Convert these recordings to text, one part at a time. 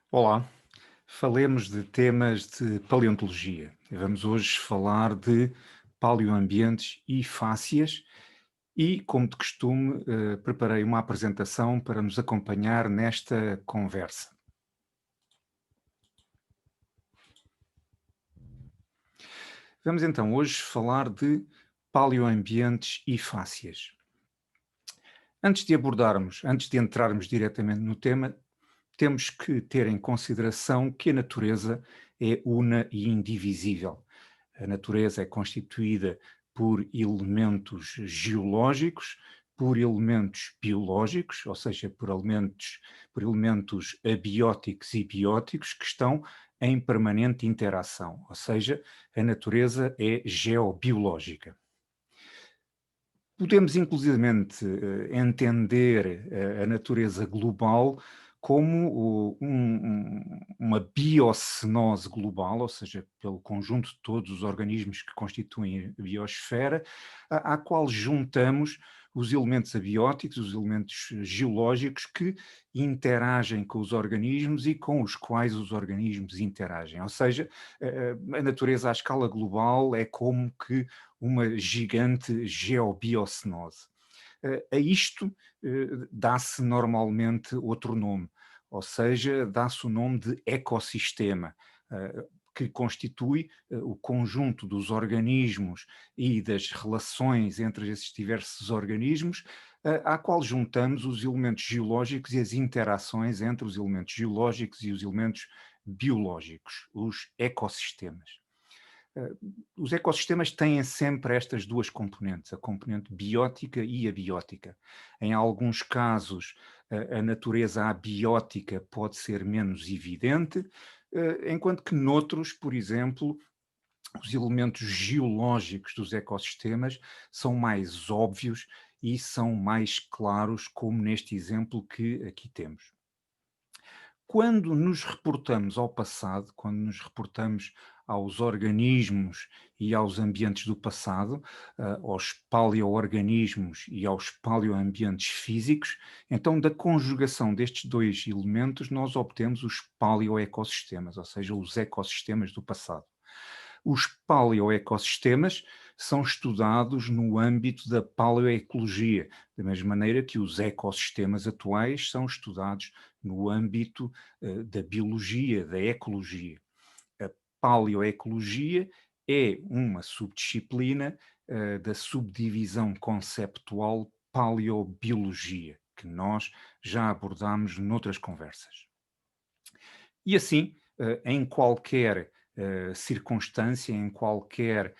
Olá, falemos de temas de paleontologia. Vamos hoje falar de paleoambientes e fácias e, como de costume, preparei uma apresentação para nos acompanhar nesta conversa. Vamos então hoje falar de paleoambientes e fácias. Antes de entrarmos diretamente no tema, temos que ter em consideração que a natureza é una e indivisível. A natureza é constituída por elementos geológicos, por elementos biológicos, ou seja, por elementos abióticos e bióticos que estão em permanente interação, ou seja, a natureza é geobiológica. Podemos inclusivamente entender a natureza global como uma biocenose global, ou seja, pelo conjunto de todos os organismos que constituem a biosfera, à qual juntamos os elementos abióticos, os elementos geológicos que interagem com os organismos e com os quais os organismos interagem. Ou seja, a natureza à escala global é como que uma gigante geobiocenose. A isto dá-se normalmente outro nome, ou seja, dá-se o nome de ecossistema, que constitui o conjunto dos organismos e das relações entre esses diversos organismos, à qual juntamos os elementos geológicos e as interações entre os elementos geológicos e os elementos biológicos, os ecossistemas. Eh, os ecossistemas têm sempre estas duas componentes, a componente biótica e abiótica. Em alguns casos, a natureza abiótica pode ser menos evidente, enquanto que noutros, por exemplo, os elementos geológicos dos ecossistemas são mais óbvios e são mais claros, como neste exemplo que aqui temos. Quando nos reportamos ao passado, quando nos reportamos aos organismos e aos ambientes do passado, aos paleoorganismos e aos paleoambientes físicos, então da conjugação destes dois elementos nós obtemos os paleoecossistemas, ou seja, os ecossistemas do passado. Os paleoecossistemas são estudados no âmbito da paleoecologia, da mesma maneira que os ecossistemas atuais são estudados no âmbito da biologia, da ecologia. A paleoecologia é uma subdisciplina da subdivisão conceptual paleobiologia, que nós já abordámos noutras conversas. E assim, em qualquer circunstância, em qualquer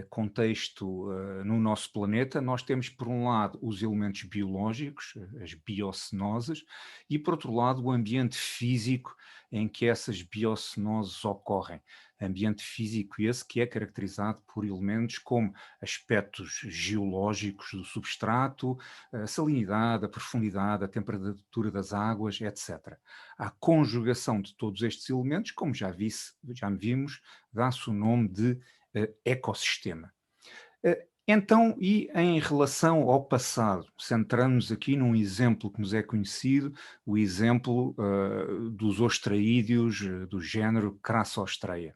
contexto no nosso planeta, nós temos, por um lado, os elementos biológicos, as biocenoses, e, por outro lado, o ambiente físico em que essas biocenoses ocorrem. Ambiente físico esse que é caracterizado por elementos como aspectos geológicos do substrato, a salinidade, a profundidade, a temperatura das águas, etc. À conjugação de todos estes elementos, como já vimos, dá-se o nome de ecossistema. Então, e em relação ao passado, centrando-nos aqui num exemplo que nos é conhecido, o exemplo dos ostraídeos do género Crassostreia.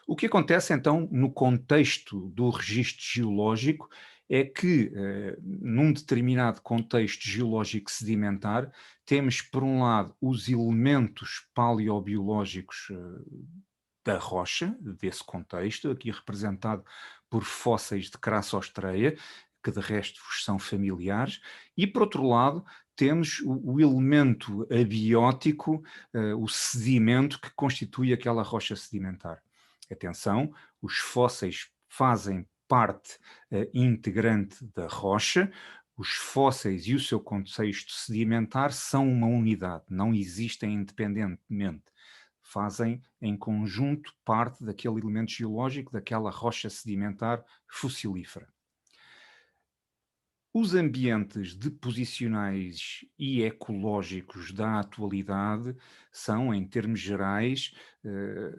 O que acontece então no contexto do registro geológico é que, num determinado contexto geológico sedimentar, temos, por um lado, os elementos paleobiológicos da rocha, desse contexto, aqui representado por fósseis de Crassostreia, que de resto vos são familiares, e por outro lado temos o elemento abiótico, o sedimento que constitui aquela rocha sedimentar. Atenção, os fósseis fazem parte integrante da rocha, os fósseis e o seu contexto sedimentar são uma unidade, não existem independentemente. Fazem em conjunto parte daquele elemento geológico, daquela rocha sedimentar fossilífera. Os ambientes deposicionais e ecológicos da atualidade são, em termos gerais, eh,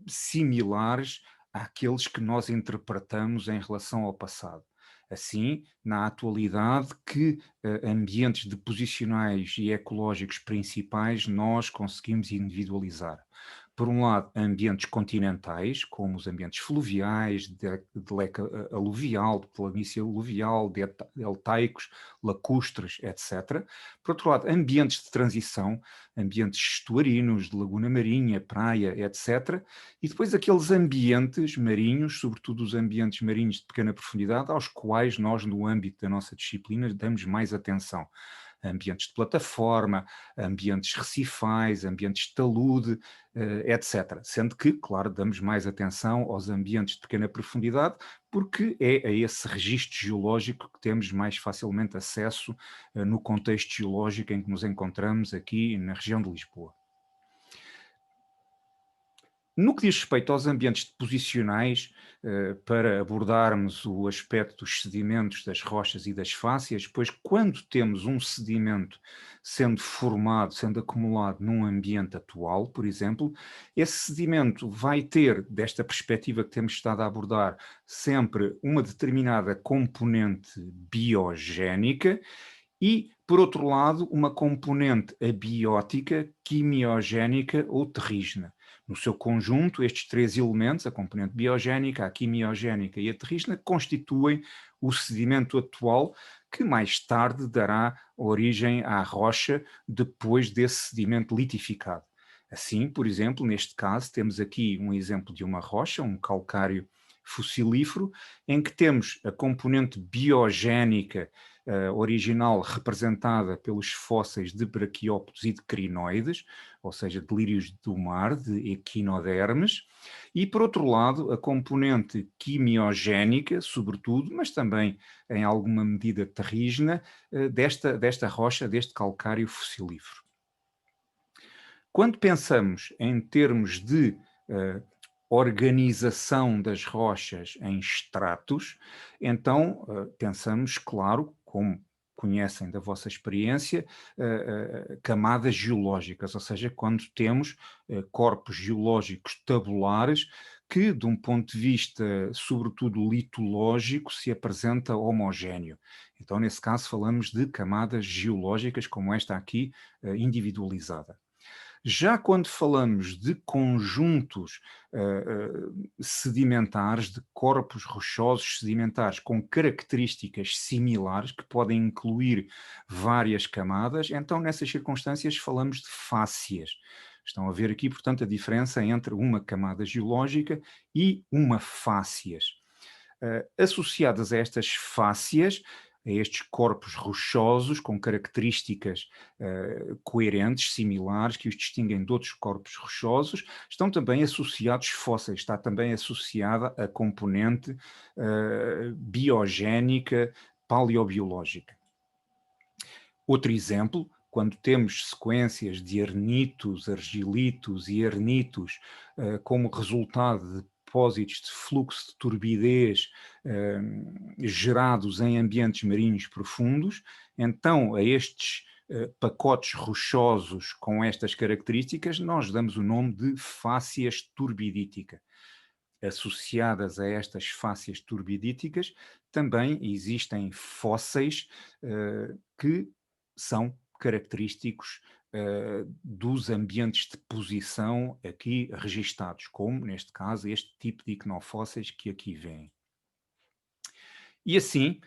similares àqueles que nós interpretamos em relação ao passado. Assim, na atualidade, que ambientes deposicionais e ecológicos principais nós conseguimos individualizar? Por um lado, ambientes continentais, como os ambientes fluviais, de leca aluvial, de planície aluvial, deltaicos, lacustres, etc. Por outro lado, ambientes de transição, ambientes estuarinos, de laguna marinha, praia, etc. E depois aqueles ambientes marinhos, sobretudo os ambientes marinhos de pequena profundidade, aos quais nós, no âmbito da nossa disciplina, damos mais atenção. Ambientes de plataforma, ambientes recifais, ambientes de talude, etc. Sendo que, claro, damos mais atenção aos ambientes de pequena profundidade, porque é a esse registro geológico que temos mais facilmente acesso no contexto geológico em que nos encontramos aqui na região de Lisboa. No que diz respeito aos ambientes deposicionais, para abordarmos o aspecto dos sedimentos, das rochas e das fácias, pois quando temos um sedimento sendo formado, sendo acumulado num ambiente atual, por exemplo, esse sedimento vai ter, desta perspectiva que temos estado a abordar, sempre uma determinada componente biogénica e, por outro lado, uma componente abiótica, quimiogénica ou terrígena. No seu conjunto, estes três elementos, a componente biogénica, a quimiogénica e a terrígena, constituem o sedimento atual que mais tarde dará origem à rocha depois desse sedimento litificado. Assim, por exemplo, neste caso, temos aqui um exemplo de uma rocha, um calcário fossilífero, em que temos a componente biogénica original representada pelos fósseis de braquiópodes e de crinoides, ou seja, de lírios do mar, de equinodermes, e por outro lado a componente quimiogénica, sobretudo, mas também em alguma medida terrígena, desta rocha, deste calcário fossilífero. Quando pensamos em termos de organização das rochas em estratos, então pensamos, claro, como conhecem da vossa experiência, camadas geológicas, ou seja, quando temos corpos geológicos tabulares que, de um ponto de vista, sobretudo litológico, se apresenta homogéneo. Então, nesse caso, falamos de camadas geológicas como esta aqui, individualizada. Já quando falamos de conjuntos sedimentares, de corpos rochosos sedimentares com características similares, que podem incluir várias camadas, então nessas circunstâncias falamos de fácias. Estão a ver aqui, portanto, a diferença entre uma camada geológica e uma fácias. Associadas a estas fácias, a estes corpos rochosos com características coerentes, similares, que os distinguem de outros corpos rochosos, estão também associados fósseis, está também associada a componente biogénica, paleobiológica. Outro exemplo, quando temos sequências de arnitos, argilitos e arnitos como resultado de depósitos de fluxo de turbidez gerados em ambientes marinhos profundos, então a estes pacotes rochosos com estas características nós damos o nome de fácias turbidítica. Associadas a estas fácias turbidíticas também existem fósseis que são característicos dos ambientes de posição aqui registados, como, neste caso, este tipo de icnofósseis que aqui vêm. E assim,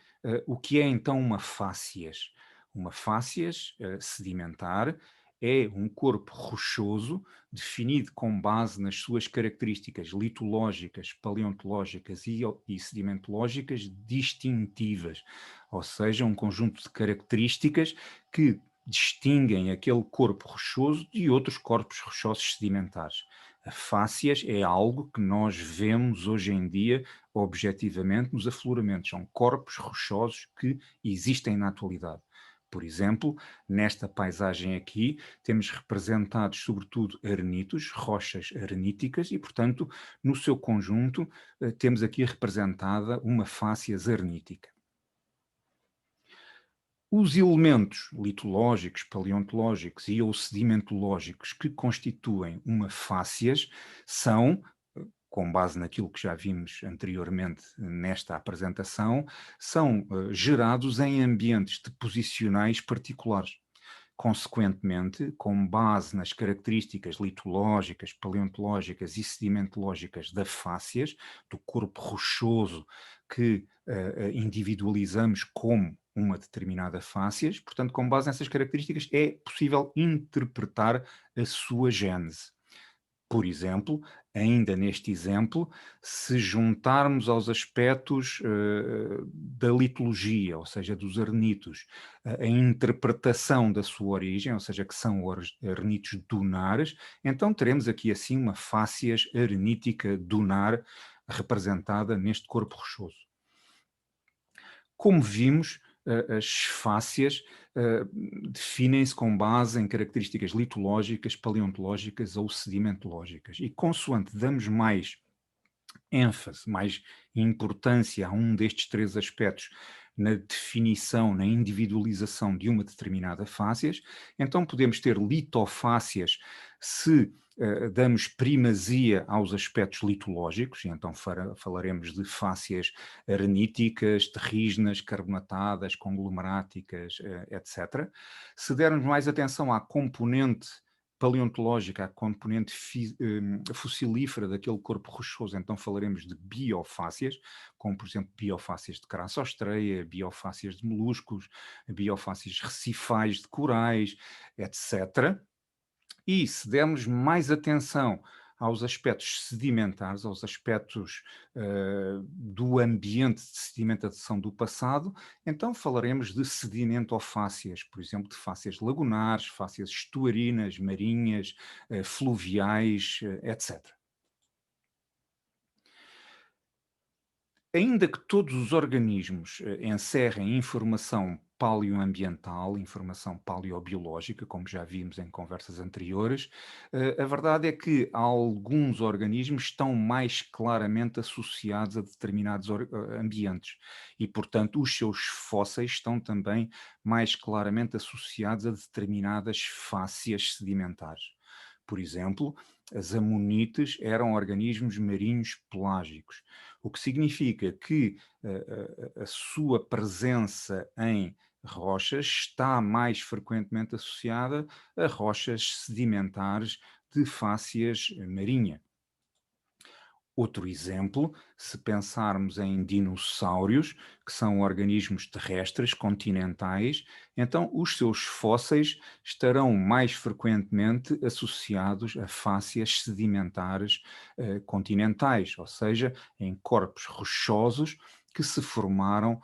o que é então uma fácias? Uma fácias sedimentar é um corpo rochoso definido com base nas suas características litológicas, paleontológicas e sedimentológicas distintivas, ou seja, um conjunto de características que distinguem aquele corpo rochoso de outros corpos rochosos sedimentares. A fácias é algo que nós vemos hoje em dia objetivamente nos afloramentos. São corpos rochosos que existem na atualidade. Por exemplo, nesta paisagem aqui, temos representados sobretudo arenitos, rochas areníticas, e, portanto, no seu conjunto, temos aqui representada uma fácias arenítica. Os elementos litológicos, paleontológicos e ou sedimentológicos que constituem uma fácias são com base naquilo que já vimos anteriormente nesta apresentação, são gerados em ambientes deposicionais particulares. Consequentemente, com base nas características litológicas, paleontológicas e sedimentológicas da fácias, do corpo rochoso que individualizamos como uma determinada fácias, portanto, com base nessas características, é possível interpretar a sua gênese. Por exemplo, ainda neste exemplo, se juntarmos aos aspectos da litologia, ou seja, dos arenitos, a interpretação da sua origem, ou seja, que são arenitos dunares, então teremos aqui assim uma fácias arenítica dunar representada neste corpo rochoso. Como vimos, as fácias definem-se com base em características litológicas, paleontológicas ou sedimentológicas. E consoante damos mais ênfase, mais importância a um destes três aspectos na definição, na individualização de uma determinada fácias, então podemos ter litofácias se damos primazia aos aspectos litológicos, e então falaremos de fácias areníticas, terrígenas, carbonatadas, conglomeráticas, etc. Se dermos mais atenção à componente paleontológica, a componente fossilífera daquele corpo rochoso, então falaremos de biofácias, como por exemplo biofácias de crassostreia, biofácias de moluscos, biofácias recifais de corais, etc. E se dermos mais atenção aos aspectos sedimentares, aos aspectos do ambiente de sedimentação do passado, então falaremos de sedimentofácias, por exemplo, de fácias lagunares, fácias estuarinas, marinhas, fluviais, etc. Ainda que todos os organismos encerrem informação paleoambiental, informação paleobiológica, como já vimos em conversas anteriores, a verdade é que alguns organismos estão mais claramente associados a determinados ambientes e, portanto, os seus fósseis estão também mais claramente associados a determinadas fácias sedimentares. Por exemplo, as amonites eram organismos marinhos pelágicos, o que significa que a sua presença em rochas está mais frequentemente associada a rochas sedimentares de fácias marinha. Outro exemplo, se pensarmos em dinossauros, que são organismos terrestres continentais, então os seus fósseis estarão mais frequentemente associados a fácias sedimentares continentais, ou seja, em corpos rochosos que se formaram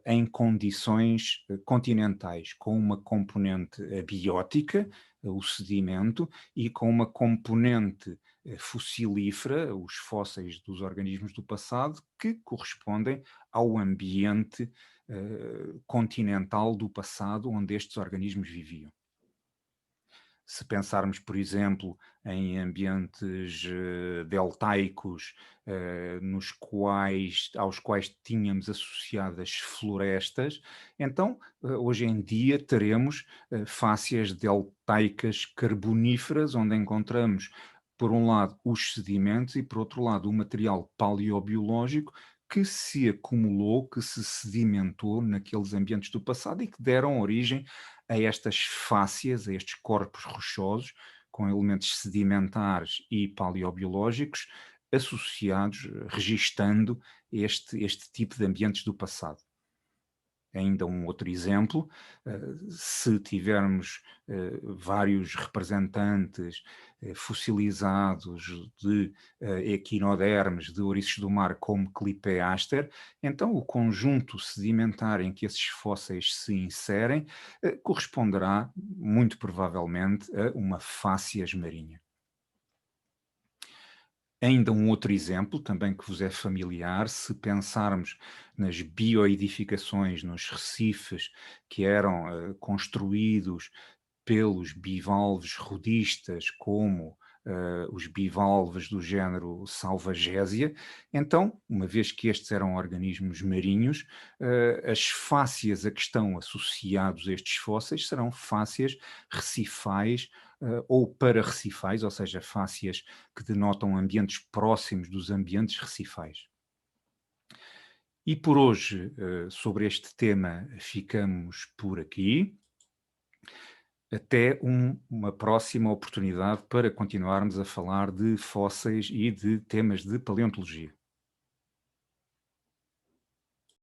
em condições continentais, com uma componente abiótica, o sedimento, e com uma componente fossilífera, os fósseis dos organismos do passado, que correspondem ao ambiente continental do passado onde estes organismos viviam. Se pensarmos, por exemplo, em ambientes deltaicos, aos quais tínhamos associadas florestas, então hoje em dia teremos fácias deltaicas carboníferas, onde encontramos, por um lado, os sedimentos e, por outro lado, o material paleobiológico que se acumulou, que se sedimentou naqueles ambientes do passado e que deram origem a estas fácias, a estes corpos rochosos, com elementos sedimentares e paleobiológicos, associados, registando este tipo de ambientes do passado. Ainda um outro exemplo, se tivermos vários representantes fossilizados de equinodermes, de ouriços do mar, como Clipeaster, então o conjunto sedimentar em que esses fósseis se inserem corresponderá, muito provavelmente, a uma fácias marinha. Ainda um outro exemplo, também que vos é familiar, se pensarmos nas bioedificações, nos recifes que eram construídos pelos bivalves rodistas, como os bivalves do género Salvagésia. Então, uma vez que estes eram organismos marinhos, as fáscias a que estão associados estes fósseis serão fáscias recifais, ou para-recifais, ou seja, fáscias que denotam ambientes próximos dos ambientes recifais. E por hoje, sobre este tema, ficamos por aqui. Até uma próxima oportunidade para continuarmos a falar de fósseis e de temas de paleontologia.